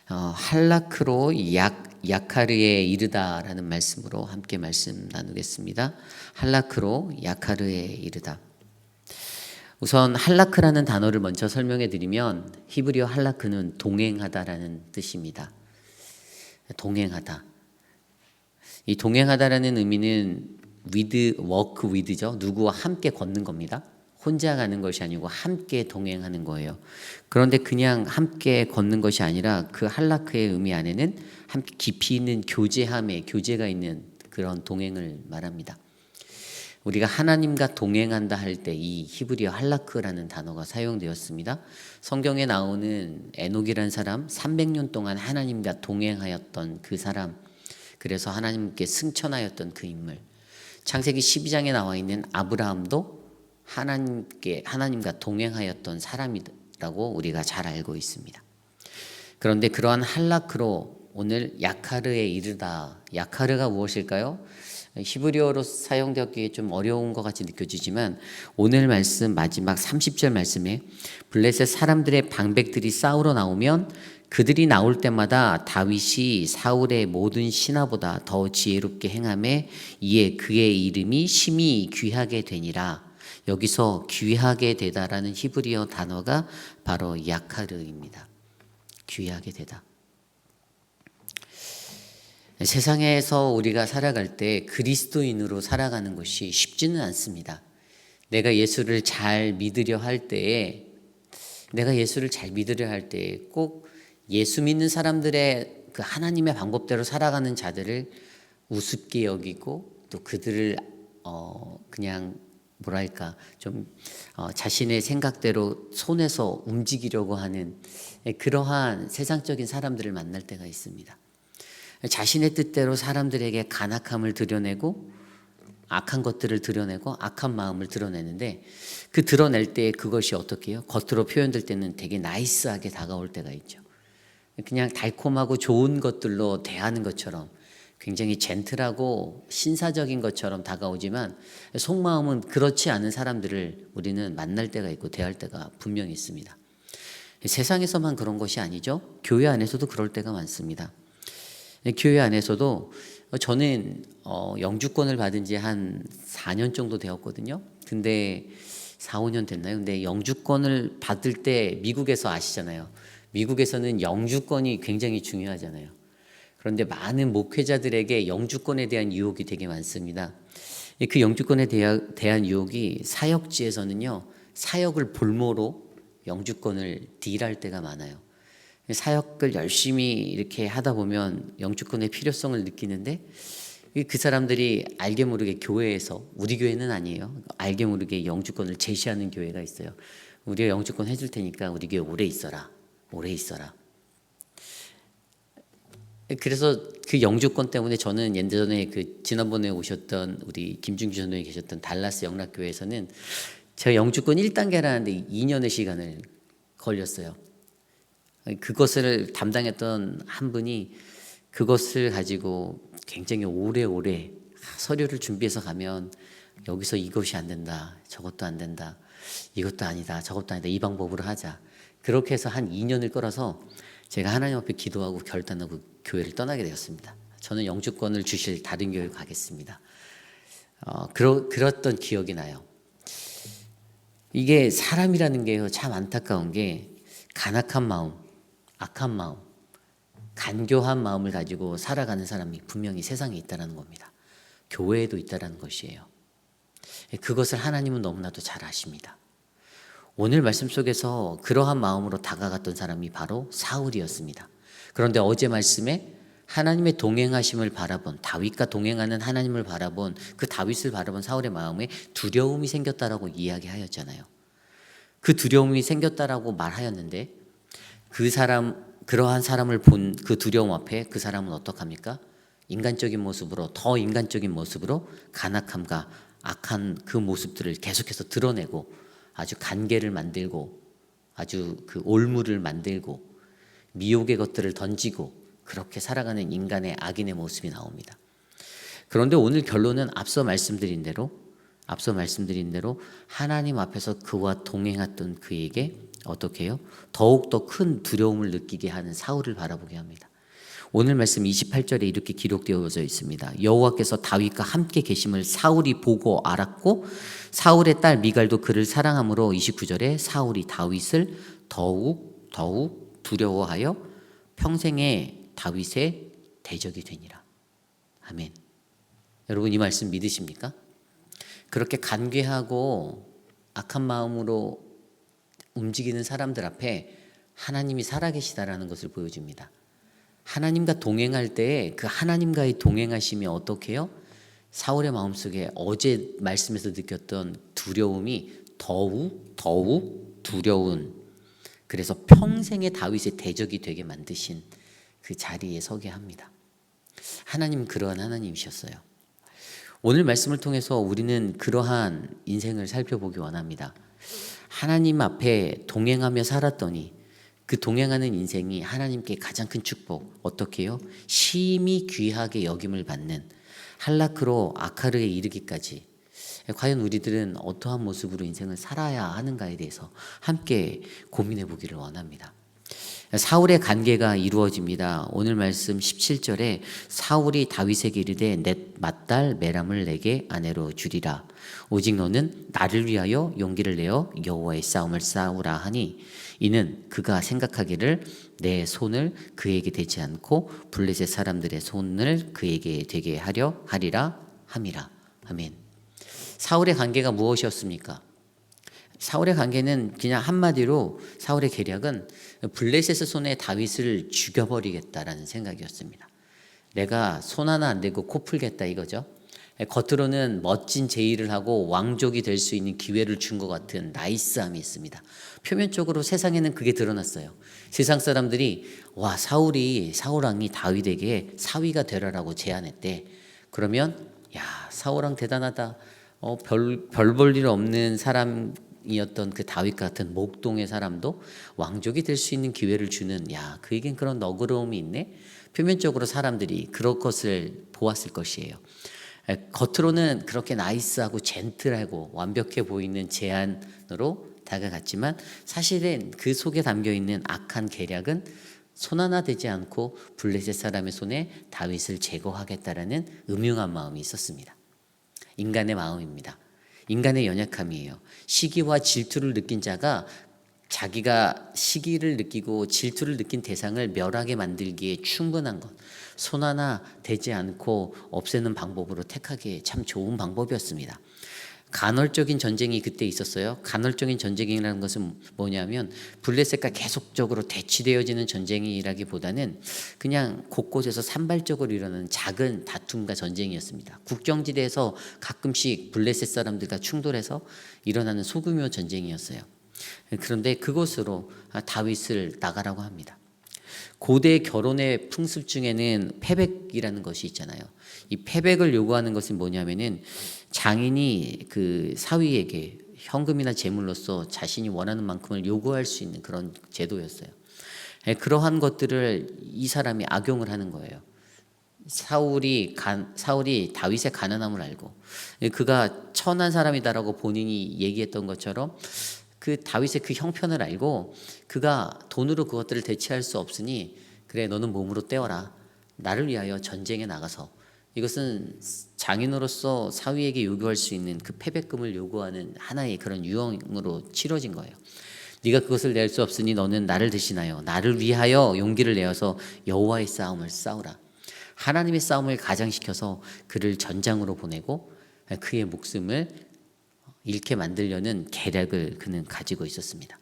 할라크로 야카르에 이르다라는 말씀으로 함께 말씀 나누겠습니다. 할라크로 야카르에 이르다. 우선 할라크라는 단어를 먼저 설명해 드리면 히브리어 할라크는 동행하다라는 뜻입니다. 동행하다. 이 동행하다라는 의미는 walk with죠. 누구와 함께 걷는 겁니다. 혼자 가는 것이 아니고 함께 동행하는 거예요. 그런데 그냥 함께 걷는 것이 아니라 그 할라크의 의미 안에는 함께 깊이 있는 교제가 있는 그런 동행을 말합니다. 우리가 하나님과 동행한다 할 때 이 히브리어 할라크라는 단어가 사용되었습니다. 성경에 나오는 에녹이라는 사람, 300년 동안 하나님과 동행하였던 그 사람, 그래서 하나님께 승천하였던 그 인물. 창세기 12장에 나와 있는 아브라함도 하나님과 동행하였던 사람이라고 우리가 잘 알고 있습니다. 그런데 그러한 할라크로 오늘 야카르에 이르다. 야카르가 무엇일까요? 히브리어로 사용되기에 좀 어려운 것 같이 느껴지지만 오늘 말씀 마지막 30절 말씀에 블레셋 사람들의 방백들이 싸우러 나오면 그들이 나올 때마다 다윗이 사울의 모든 신하보다 더 지혜롭게 행하매 이에 그의 이름이 심히 귀하게 되니라. 여기서 귀하게 되다라는 히브리어 단어가 바로 야카르입니다. 귀하게 되다. 세상에서 우리가 살아갈 때 그리스도인으로 살아가는 것이 쉽지는 않습니다. 내가 예수를 잘 믿으려 할 때에 꼭 예수 믿는 사람들의 그 하나님의 방법대로 살아가는 자들을 우습게 여기고 또 그들을 그냥 자신의 생각대로 손에서 움직이려고 하는 그러한 세상적인 사람들을 만날 때가 있습니다. 자신의 뜻대로 사람들에게 간악함을 드러내고 악한 것들을 드러내고 악한 마음을 드러내는데 그 드러낼 때 그것이 어떻게 해요? 겉으로 표현될 때는 되게 나이스하게 다가올 때가 있죠. 그냥 달콤하고 좋은 것들로 대하는 것처럼 굉장히 젠틀하고 신사적인 것처럼 다가오지만 속마음은 그렇지 않은 사람들을 우리는 만날 때가 있고 대할 때가 분명히 있습니다. 세상에서만 그런 것이 아니죠. 교회 안에서도 그럴 때가 많습니다. 교회 안에서도 저는 영주권을 받은 지 한 4년 정도 되었거든요. 근데 4, 5년 됐나요? 근데 영주권을 받을 때 미국에서 아시잖아요. 미국에서는 영주권이 굉장히 중요하잖아요. 그런데 많은 목회자들에게 영주권에 대한 유혹이 되게 많습니다. 그 영주권에 대한 유혹이 사역지에서는요, 사역을 볼모로 영주권을 딜할 때가 많아요. 사역을 열심히 이렇게 하다 보면 영주권의 필요성을 느끼는데 그 사람들이 알게 모르게 교회에서, 우리 교회는 아니에요, 알게 모르게 영주권을 제시하는 교회가 있어요. 우리가 영주권 해줄 테니까 우리 교회 오래 있어라. 그래서 그 영주권 때문에 저는 예전에 지난번에 오셨던 우리 김중규 전도에 계셨던 달라스 영락교회에서는 제가 영주권 1단계를 하는데 2년의 시간을 걸렸어요. 그것을 담당했던 한 분이 그것을 가지고 굉장히 오래오래 서류를 준비해서 가면 여기서 이것이 안 된다, 저것도 안 된다, 이것도 아니다, 저것도 아니다, 이 방법으로 하자. 그렇게 해서 한 2년을 끌어서 제가 하나님 앞에 기도하고 결단하고 교회를 떠나게 되었습니다. 저는 영주권을 주실 다른 교회를 가겠습니다. 그랬던 기억이 나요. 이게 사람이라는 게요, 참 안타까운 게 간악한 마음, 악한 마음, 간교한 마음을 가지고 살아가는 사람이 분명히 세상에 있다는 겁니다. 교회에도 있다는 것이에요. 그것을 하나님은 너무나도 잘 아십니다. 오늘 말씀 속에서 그러한 마음으로 다가갔던 사람이 바로 사울이었습니다. 그런데 어제 말씀에 하나님의 동행하심을 바라본, 다윗과 동행하는 하나님을 바라본, 그 다윗을 바라본 사울의 마음에 두려움이 생겼다라고 이야기하였잖아요. 그 두려움이 생겼다라고 말하였는데 그러한 사람을 본 그 두려움 앞에 그 사람은 어떡합니까? 더 인간적인 모습으로 간악함과 악한 그 모습들을 계속해서 드러내고 아주 간계를 만들고 아주 그 올무를 만들고 미혹의 것들을 던지고 그렇게 살아가는 인간의 악인의 모습이 나옵니다. 그런데 오늘 결론은 앞서 말씀드린 대로 하나님 앞에서 그와 동행했던 그에게 어떻게 해요? 더욱더 큰 두려움을 느끼게 하는 사울을 바라보게 합니다. 오늘 말씀 28절에 이렇게 기록되어져 있습니다. 여호와께서 다윗과 함께 계심을 사울이 보고 알았고 사울의 딸 미갈도 그를 사랑함으로 29절에 사울이 다윗을 더욱 두려워하여 평생에 다윗의 대적이 되니라. 아멘. 여러분 이 말씀 믿으십니까? 그렇게 간괴하고 악한 마음으로 움직이는 사람들 앞에 하나님이 살아계시다라는 것을 보여줍니다. 하나님과 동행할 때에 그 하나님과의 동행하심이 어떻게 해요? 사울의 마음속에 어제 말씀에서 느꼈던 두려움이 더욱 두려운, 그래서 평생의 다윗의 대적이 되게 만드신 그 자리에 서게 합니다. 하나님 그러한 하나님이셨어요. 오늘 말씀을 통해서 우리는 그러한 인생을 살펴보기 원합니다. 하나님 앞에 동행하며 살았더니 그 동행하는 인생이 하나님께 가장 큰 축복, 어떻게 해요? 심히 귀하게 여김을 받는 할라크로 아카르에 이르기까지 과연 우리들은 어떠한 모습으로 인생을 살아야 하는가에 대해서 함께 고민해 보기를 원합니다. 사울의 관계가 이루어집니다. 오늘 말씀 17절에 사울이 다윗에게 이르되 내 맏딸 메람을 내게 아내로 주리라. 오직 너는 나를 위하여 용기를 내어 여호와의 싸움을 싸우라 하니 이는 그가 생각하기를 내 손을 그에게 대지 않고 블레셋 사람들의 손을 그에게 되게 하리라 함이라. 아멘. 사울의 관계가 무엇이었습니까? 사울의 관계는 그냥 한마디로 사울의 계략은 블레셋의 손에 다윗을 죽여버리겠다라는 생각이었습니다. 내가 손 하나 안 대고 코 풀겠다 이거죠. 겉으로는 멋진 제의를 하고 왕족이 될 수 있는 기회를 준 것 같은 나이스함이 있습니다. 표면적으로 세상에는 그게 드러났어요. 세상 사람들이 와 사울 왕이 다윗에게 사위가 되라라고 제안했대. 그러면 야 사울 왕 대단하다. 별 볼 일 없는 사람이었던 그 다윗 같은 목동의 사람도 왕족이 될 수 있는 기회를 주는 그에겐 그런 너그러움이 있네. 표면적으로 사람들이 그럴 것을 보았을 것이에요. 겉으로는 그렇게 나이스하고 젠틀하고 완벽해 보이는 제안으로 다가갔지만 사실은 그 속에 담겨있는 악한 계략은 손 하나 대지 않고 블레셋 사람의 손에 다윗을 제거하겠다라는 음흉한 마음이 있었습니다. 인간의 마음입니다. 인간의 연약함이에요. 시기와 질투를 느낀 자가 자기가 시기를 느끼고 질투를 느낀 대상을 멸하게 만들기에 충분한 것, 손 하나 대지 않고 없애는 방법으로 택하기에 참 좋은 방법이었습니다. 간헐적인 전쟁이 그때 있었어요. 간헐적인 전쟁이라는 것은 뭐냐면 블레셋과 계속적으로 대치되어지는 전쟁이라기보다는 그냥 곳곳에서 산발적으로 일어나는 작은 다툼과 전쟁이었습니다. 국경지대에서 가끔씩 블레셋 사람들과 충돌해서 일어나는 소규모 전쟁이었어요. 그런데 그곳으로 다윗을 나가라고 합니다. 고대 결혼의 풍습 중에는 패백이라는 것이 있잖아요. 이 패백을 요구하는 것은 뭐냐면은 장인이 그 사위에게 현금이나 재물로서 자신이 원하는 만큼을 요구할 수 있는 그런 제도였어요. 그러한 것들을 이 사람이 악용을 하는 거예요. 사울이 다윗의 가난함을 알고 그가 천한 사람이다라고 본인이 얘기했던 것처럼 그 다윗의 그 형편을 알고 그가 돈으로 그것들을 대체할 수 없으니 그래 너는 몸으로 떼어라. 나를 위하여 전쟁에 나가서 이것은 장인으로서 사위에게 요구할 수 있는 그 패백금을 요구하는 하나의 그런 유형으로 치러진 거예요. 네가 그것을 낼 수 없으니 너는 나를 대신하여 나를 위하여 용기를 내어서 여호와의 싸움을 싸우라. 하나님의 싸움을 가장시켜서 그를 전장으로 보내고 그의 목숨을 잃게 만들려는 계략을 그는 가지고 있었습니다.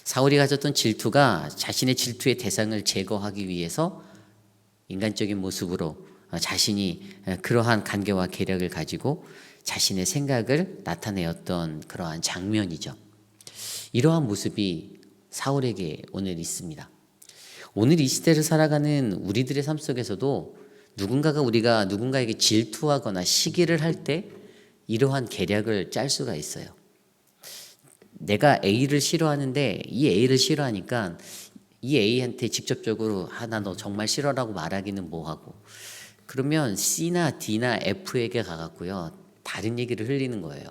사울이 가졌던 질투가 자신의 질투의 대상을 제거하기 위해서 인간적인 모습으로 자신이 그러한 간계와 계략을 가지고 자신의 생각을 나타내었던 그러한 장면이죠. 이러한 모습이 사울에게 오늘 있습니다. 오늘 이 시대를 살아가는 우리들의 삶 속에서도 우리가 누군가에게 질투하거나 시기를 할 때 이러한 계략을 짤 수가 있어요. 내가 A를 싫어하는데 이 A를 싫어하니까 이 A한테 직접적으로 나 너 정말 싫어라고 말하기는 뭐하고 그러면 C나 D나 F에게 가갖고요 다른 얘기를 흘리는 거예요.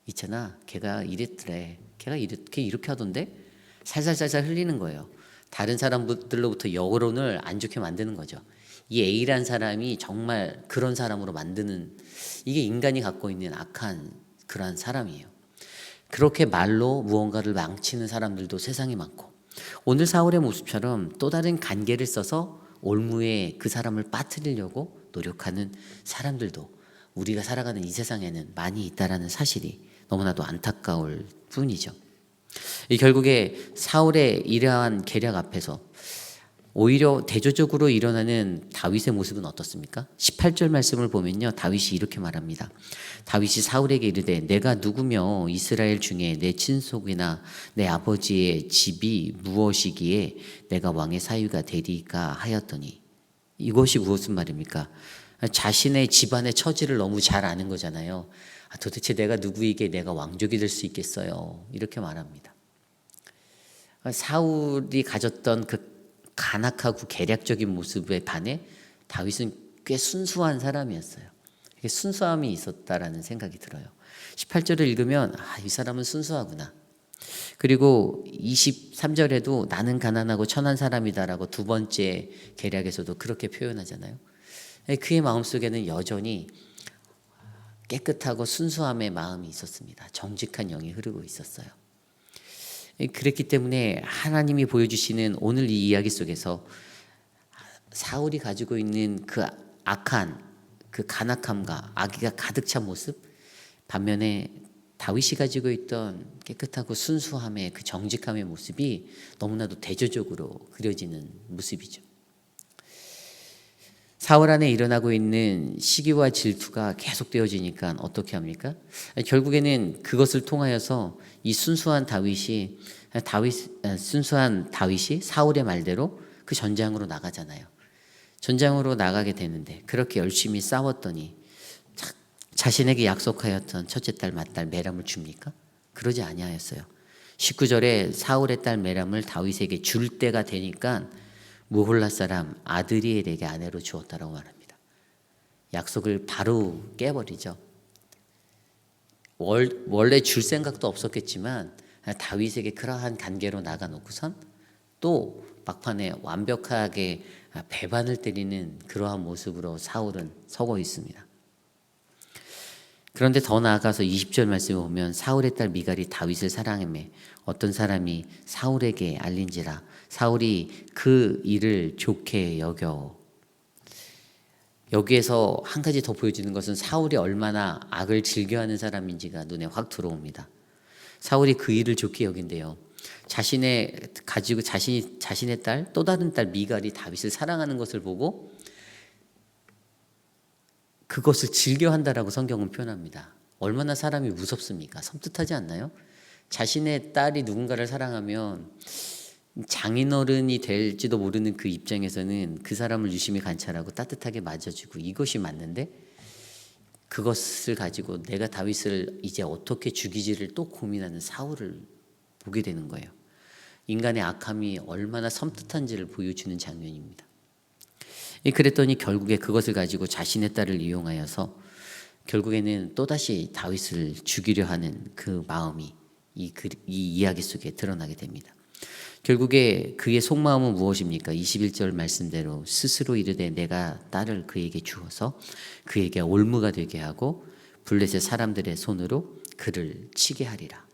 있잖아 걔가 이랬더래 걔가 이렇게 하던데 살살살살 흘리는 거예요. 다른 사람들로부터 여론을 안 좋게 만드는 거죠. 이 A란 사람이 정말 그런 사람으로 만드는, 이게 인간이 갖고 있는 악한 그러한 사람이에요. 그렇게 말로 무언가를 망치는 사람들도 세상에 많고, 오늘 사울의 모습처럼 또 다른 관계를 써서 올무에 그 사람을 빠뜨리려고 노력하는 사람들도 우리가 살아가는 이 세상에는 많이 있다라는 사실이 너무나도 안타까울 뿐이죠. 결국에 사울의 이러한 계략 앞에서 오히려 대조적으로 일어나는 다윗의 모습은 어떻습니까? 18절 말씀을 보면요, 다윗이 이렇게 말합니다. 다윗이 사울에게 이르되 내가 누구며 이스라엘 중에 내 친속이나 내 아버지의 집이 무엇이기에 내가 왕의 사위가 되리까 하였더니. 이것이 무슨 말입니까? 자신의 집안의 처지를 너무 잘 아는 거잖아요. 도대체 내가 누구에게 내가 왕족이 될 수 있겠어요? 이렇게 말합니다. 사울이 가졌던 그 간악하고 계략적인 모습에 반해 다윗은 꽤 순수한 사람이었어요. 순수함이 있었다라는 생각이 들어요. 18절을 읽으면 이 사람은 순수하구나. 그리고 23절에도 나는 가난하고 천한 사람이다라고 두 번째 계략에서도 그렇게 표현하잖아요. 그의 마음속에는 여전히 깨끗하고 순수함의 마음이 있었습니다. 정직한 영이 흐르고 있었어요. 그랬기 때문에 하나님이 보여주시는 오늘 이 이야기 속에서 사울이 가지고 있는 그 악한, 그 간악함과 악의가 가득 찬 모습, 반면에 다윗이 가지고 있던 깨끗하고 순수함의 그 정직함의 모습이 너무나도 대조적으로 그려지는 모습이죠. 사울 안에 일어나고 있는 시기와 질투가 계속되어지니까 어떻게 합니까? 결국에는 그것을 통하여서 이 순수한 다윗이 사울의 말대로 그 전장으로 나가잖아요. 전장으로 나가게 되는데 그렇게 열심히 싸웠더니 자신에게 약속하였던 첫째 딸 맏딸 메람을 줍니까? 그러지 아니하였어요. 19절에 사울의 딸 메람을 다윗에게 줄 때가 되니까 무홀라 사람 아드리엘에게 아내로 주었다라고 말합니다. 약속을 바로 깨버리죠. 원래 줄 생각도 없었겠지만 다윗에게 그러한 관계로 나가놓고선 또 막판에 완벽하게 배반을 때리는 그러한 모습으로 사울은 서고 있습니다. 그런데 더 나아가서 20절 말씀을 보면 사울의 딸 미갈이 다윗을 사랑하며 어떤 사람이 사울에게 알린지라 사울이 그 일을 좋게 여겨. 여기에서 한 가지 더 보여주는 것은 사울이 얼마나 악을 즐겨하는 사람인지가 눈에 확 들어옵니다. 사울이 그 일을 좋게 여긴대요. 자신의 딸, 또 다른 딸 미갈이 다윗을 사랑하는 것을 보고 그것을 즐겨한다라고 성경은 표현합니다. 얼마나 사람이 무섭습니까? 섬뜩하지 않나요? 자신의 딸이 누군가를 사랑하면 장인어른이 될지도 모르는 그 입장에서는 그 사람을 유심히 관찰하고 따뜻하게 맞아주고 이것이 맞는데, 그것을 가지고 내가 다윗을 이제 어떻게 죽이지를 또 고민하는 사울을 보게 되는 거예요. 인간의 악함이 얼마나 섬뜩한지를 보여주는 장면입니다. 그랬더니 결국에 그것을 가지고 자신의 딸을 이용하여서 결국에는 또다시 다윗을 죽이려 하는 그 마음이 이 이야기 속에 드러나게 됩니다. 결국에 그의 속마음은 무엇입니까? 21절 말씀대로 스스로 이르되 내가 딸을 그에게 주어서 그에게 올무가 되게 하고 블레셋 사람들의 손으로 그를 치게 하리라.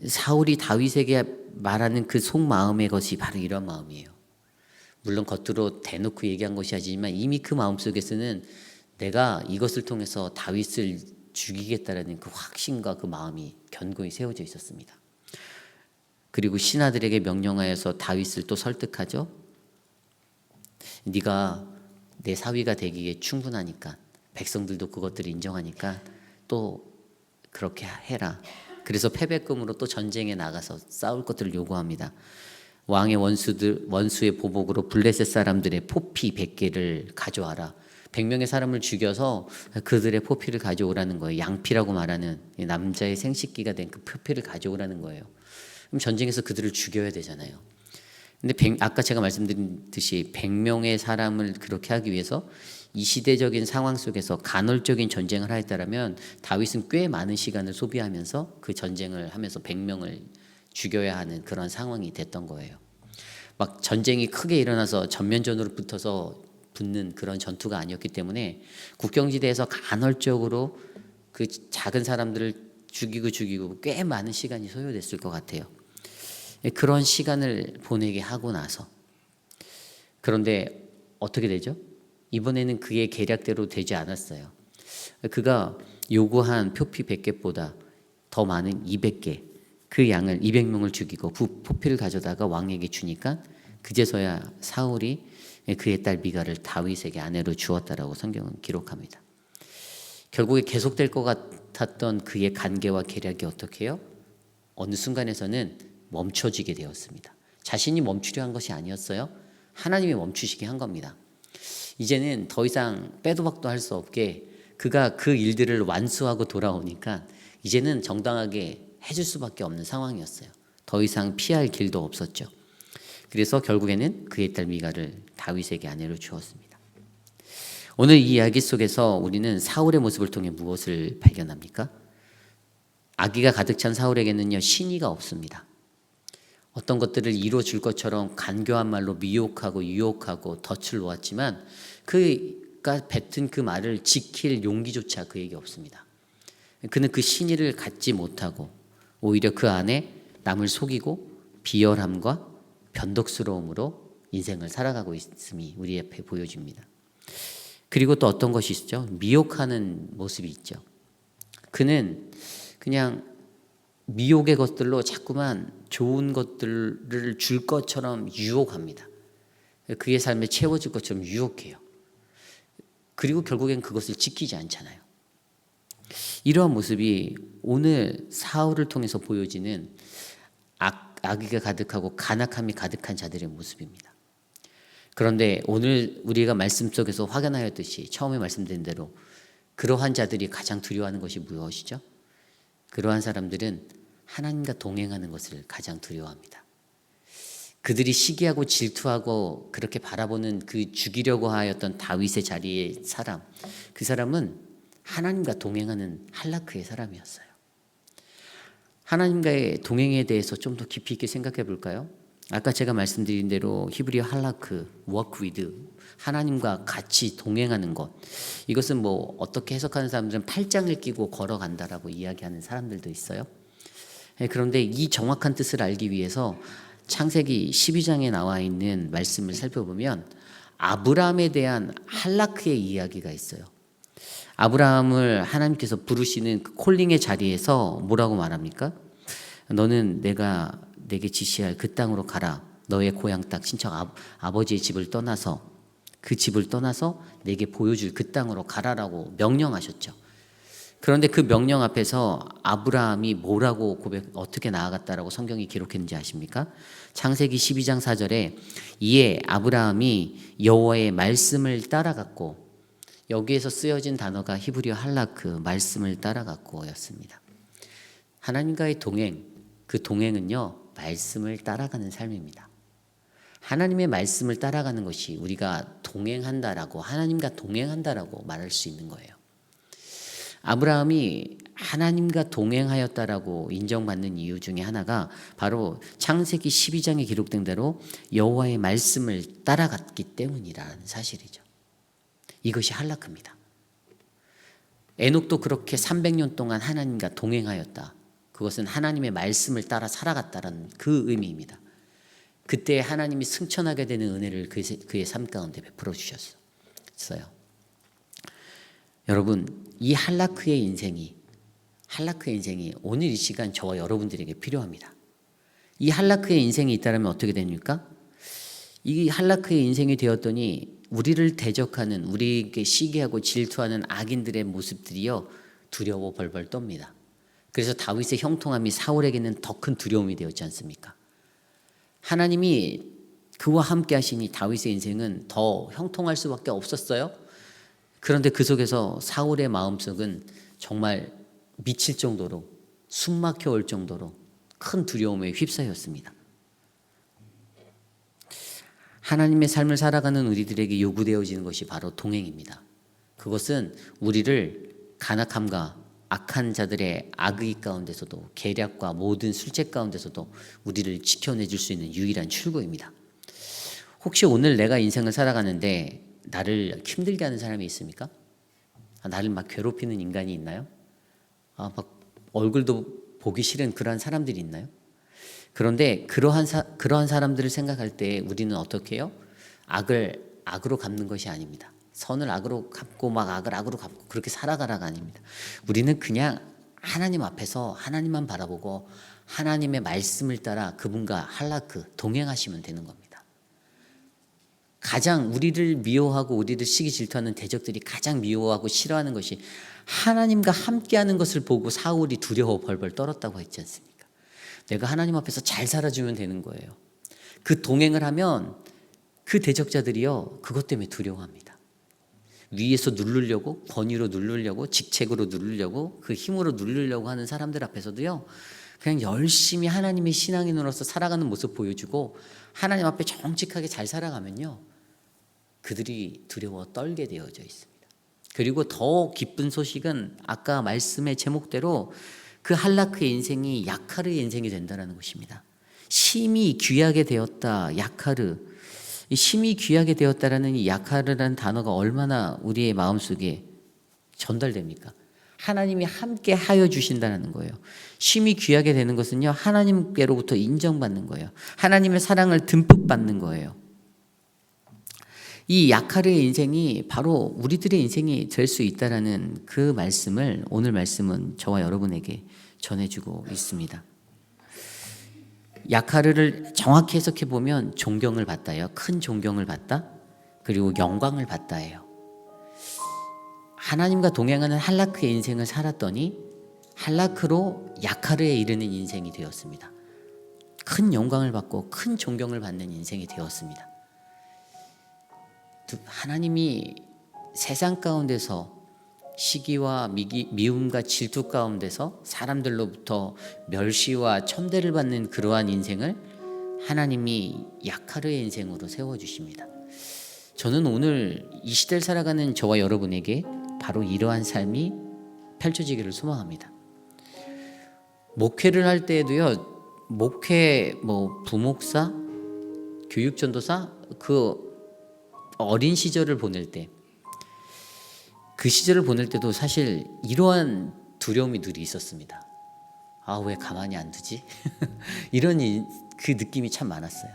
사울이 다윗에게 말하는 그 속마음의 것이 바로 이런 마음이에요. 물론 겉으로 대놓고 얘기한 것이 아니지만 이미 그 마음속에서는 내가 이것을 통해서 다윗을 죽이겠다라는 그 확신과 그 마음이 견고히 세워져 있었습니다. 그리고 신하들에게 명령하여서 다윗을 또 설득하죠. 네가 내 사위가 되기에 충분하니까, 백성들도 그것들을 인정하니까 또 그렇게 해라. 그래서 패배금으로 또 전쟁에 나가서 싸울 것들을 요구합니다. 왕의 원수의 보복으로 블레셋 사람들의 포피 100개를 가져와라. 100명의 사람을 죽여서 그들의 포피를 가져오라는 거예요. 양피라고 말하는 남자의 생식기가 된 그 포피를 가져오라는 거예요. 그럼 전쟁에서 그들을 죽여야 되잖아요. 근데 아까 제가 말씀드린 듯이 100명의 사람을 그렇게 하기 위해서 이 시대적인 상황 속에서 간헐적인 전쟁을 하였다면 다윗은 꽤 많은 시간을 소비하면서 그 전쟁을 하면서 100명을 죽여야 하는 그런 상황이 됐던 거예요. 막 전쟁이 크게 일어나서 전면전으로 붙는 그런 전투가 아니었기 때문에 국경지대에서 간헐적으로 그 작은 사람들을 죽이고 꽤 많은 시간이 소요됐을 것 같아요. 그런 시간을 보내게 하고 나서 그런데 어떻게 되죠? 이번에는 그의 계략대로 되지 않았어요. 그가 요구한 표피 100개보다 더 많은 200개, 그 양을 200명을 죽이고 포피를 가져다가 왕에게 주니까 그제서야 사울이 그의 딸 미가를 다윗에게 아내로 주었다라고 성경은 기록합니다. 결국에 계속될 것 같았던 그의 간계와 계략이 어떻게 해요? 어느 순간에서는 멈춰지게 되었습니다. 자신이 멈추려 한 것이 아니었어요. 하나님이 멈추시게 한 겁니다. 이제는 더 이상 빼도 박도 할 수 없게 그가 그 일들을 완수하고 돌아오니까 이제는 정당하게 해줄 수밖에 없는 상황이었어요. 더 이상 피할 길도 없었죠. 그래서 결국에는 그의 딸 미가를 다윗에게 아내로 주었습니다. 오늘 이 이야기 속에서 우리는 사울의 모습을 통해 무엇을 발견합니까? 악의가 가득 찬 사울에게는요, 신의가 없습니다. 어떤 것들을 이루어줄 것처럼 간교한 말로 미혹하고 유혹하고 덫을 놓았지만 그가 뱉은 그 말을 지킬 용기조차 그에게 없습니다. 그는 그 신의를 갖지 못하고 오히려 그 안에 남을 속이고 비열함과 변덕스러움으로 인생을 살아가고 있음이 우리 앞에 보여집니다. 그리고 또 어떤 것이 있죠? 미혹하는 모습이 있죠. 그는 그냥 미혹의 것들로 자꾸만 좋은 것들을 줄 것처럼 유혹합니다. 그의 삶에 채워질 것처럼 유혹해요. 그리고 결국엔 그것을 지키지 않잖아요. 이러한 모습이 오늘 사울을 통해서 보여지는 악의가 가득하고 간악함이 가득한 자들의 모습입니다. 그런데 오늘 우리가 말씀 속에서 확인하였듯이 처음에 말씀드린 대로 그러한 자들이 가장 두려워하는 것이 무엇이죠? 그러한 사람들은 하나님과 동행하는 것을 가장 두려워합니다. 그들이 시기하고 질투하고 그렇게 바라보는 그 죽이려고 하였던 다윗의 자리의 사람, 그 사람은 하나님과 동행하는 할라크의 사람이었어요. 하나님과의 동행에 대해서 좀 더 깊이 있게 생각해 볼까요? 아까 제가 말씀드린 대로 히브리어 할라크, work with, 하나님과 같이 동행하는 것. 이것은 뭐 어떻게 해석하는 사람들은 팔짱을 끼고 걸어간다라고 이야기하는 사람들도 있어요. 그런데 이 정확한 뜻을 알기 위해서 창세기 12장에 나와 있는 말씀을 살펴보면 아브라함에 대한 할라크의 이야기가 있어요. 아브라함을 하나님께서 부르시는 그 콜링의 자리에서 뭐라고 말합니까? 너는 내가 내게 지시할 그 땅으로 가라. 너의 고향 땅 친척 아버지의 집을 떠나서 그 집을 떠나서 내게 보여줄 그 땅으로 가라라고 명령하셨죠. 그런데 그 명령 앞에서 아브라함이 뭐라고 어떻게 나아갔다라고 성경이 기록했는지 아십니까? 창세기 12장 4절에 이에 아브라함이 여호와의 말씀을 따라갔고, 여기에서 쓰여진 단어가 히브리어 할라크, 말씀을 따라갔고였습니다. 하나님과의 동행, 그 동행은요, 말씀을 따라가는 삶입니다. 하나님의 말씀을 따라가는 것이 우리가 동행한다라고, 하나님과 동행한다라고 말할 수 있는 거예요. 아브라함이 하나님과 동행하였다라고 인정받는 이유 중에 하나가 바로 창세기 12장에 기록된 대로 여호와의 말씀을 따라갔기 때문이라는 사실이죠. 이것이 할라크입니다. 에녹도 그렇게 300년 동안 하나님과 동행하였다. 그것은 하나님의 말씀을 따라 살아갔다는 그 의미입니다. 그때 하나님이 승천하게 되는 은혜를 그의 삶 가운데 베풀어 주셨어요. 여러분, 이 할라크의 인생이 오늘 이 시간 저와 여러분들에게 필요합니다. 이 할라크의 인생이 있다면 어떻게 됩니까? 이 할라크의 인생이 되었더니 우리를 대적하는, 우리에게 시기하고 질투하는 악인들의 모습들이요, 두려워 벌벌 떱니다. 그래서 다윗의 형통함이 사울에게는 더 큰 두려움이 되었지 않습니까? 하나님이 그와 함께 하시니 다윗의 인생은 더 형통할 수밖에 없었어요. 그런데 그 속에서 사울의 마음속은 정말 미칠 정도로, 숨 막혀 올 정도로 큰 두려움에 휩싸였습니다. 하나님의 삶을 살아가는 우리들에게 요구되어지는 것이 바로 동행입니다. 그것은 우리를 간악함과 악한 자들의 악의 가운데서도 계략과 모든 술책 가운데서도 우리를 지켜내줄 수 있는 유일한 출구입니다. 혹시 오늘 내가 인생을 살아가는데 나를 힘들게 하는 사람이 있습니까? 나를 막 괴롭히는 인간이 있나요? 막 얼굴도 보기 싫은 그러한 사람들이 있나요? 그런데 그러한 사람들을 생각할 때 우리는 어떻게 해요? 악을 악으로 갚는 것이 아닙니다. 선을 악으로 갚고 막 악을 악으로 갚고 그렇게 살아가라가 아닙니다. 우리는 그냥 하나님 앞에서 하나님만 바라보고 하나님의 말씀을 따라 그분과 할라크 동행하시면 되는 겁니다. 가장 우리를 미워하고 우리를 시기 질투하는 대적들이 가장 미워하고 싫어하는 것이 하나님과 함께하는 것을 보고 사울이 두려워 벌벌 떨었다고 했지 않습니까? 내가 하나님 앞에서 잘 살아주면 되는 거예요. 그 동행을 하면 그 대적자들이요 그것 때문에 두려워합니다. 위에서 누르려고, 권위로 누르려고, 직책으로 누르려고, 그 힘으로 누르려고 하는 사람들 앞에서도요 그냥 열심히 하나님의 신앙인으로서 살아가는 모습 보여주고 하나님 앞에 정직하게 잘 살아가면요 그들이 두려워 떨게 되어져 있습니다. 그리고 더 기쁜 소식은 아까 말씀의 제목대로 그 할라크의 인생이 야카르의 인생이 된다는 것입니다. 심히 귀하게 되었다. 야카르. 이 심히 귀하게 되었다라는 이 야카르라는 단어가 얼마나 우리의 마음속에 전달됩니까? 하나님이 함께 하여 주신다는 거예요. 심히 귀하게 되는 것은요 하나님께로부터 인정받는 거예요. 하나님의 사랑을 듬뿍 받는 거예요. 이 야카르의 인생이 바로 우리들의 인생이 될 수 있다라는 그 말씀을 오늘 말씀은 저와 여러분에게 전해주고 있습니다. 야카르를 정확히 해석해 보면 존경을 받다예요. 큰 존경을 받다. 그리고 영광을 받다예요. 하나님과 동행하는 할라크의 인생을 살았더니 할라크로 야카르에 이르는 인생이 되었습니다. 큰 영광을 받고 큰 존경을 받는 인생이 되었습니다. 하나님이 세상 가운데서 시기와 미움과 질투 가운데서 사람들로부터 멸시와 천대를 받는 그러한 인생을 하나님이 야카르의 인생으로 세워주십니다. 저는 오늘 이 시대를 살아가는 저와 여러분에게 바로 이러한 삶이 펼쳐지기를 소망합니다. 목회를 할 때에도요 목회 부목사, 교육전도사 그 어린 시절을 보낼 때 그 시절을 보낼 때도 사실 이러한 두려움이 늘 있었습니다. 왜 가만히 안 두지? 이런 그 느낌이 참 많았어요.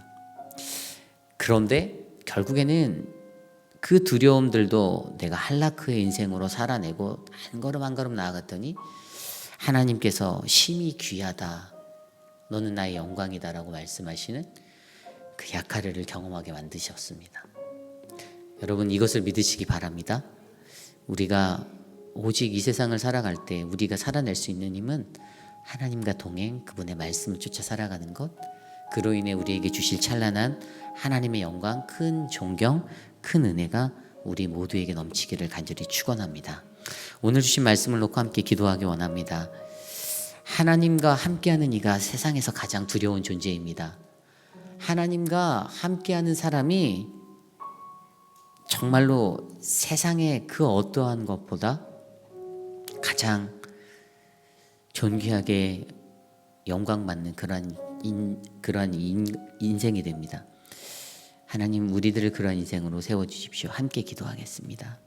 그런데 결국에는 그 두려움들도 내가 할라크의 인생으로 살아내고 한 걸음 한 걸음 나아갔더니 하나님께서 심히 귀하다. 너는 나의 영광이다라고 말씀하시는 그 야카르를 경험하게 만드셨습니다. 여러분 이것을 믿으시기 바랍니다. 우리가 오직 이 세상을 살아갈 때 우리가 살아낼 수 있는 힘은 하나님과 동행, 그분의 말씀을 쫓아 살아가는 것, 그로 인해 우리에게 주실 찬란한 하나님의 영광, 큰 존경, 큰 은혜가 우리 모두에게 넘치기를 간절히 축원합니다. 오늘 주신 말씀을 놓고 함께 기도하기 원합니다. 하나님과 함께하는 이가 세상에서 가장 두려운 존재입니다. 하나님과 함께하는 사람이 정말로 세상의 그 어떠한 것보다 가장 존귀하게 영광받는 그러한 인생이 됩니다. 하나님 우리들을 그러한 인생으로 세워주십시오. 함께 기도하겠습니다.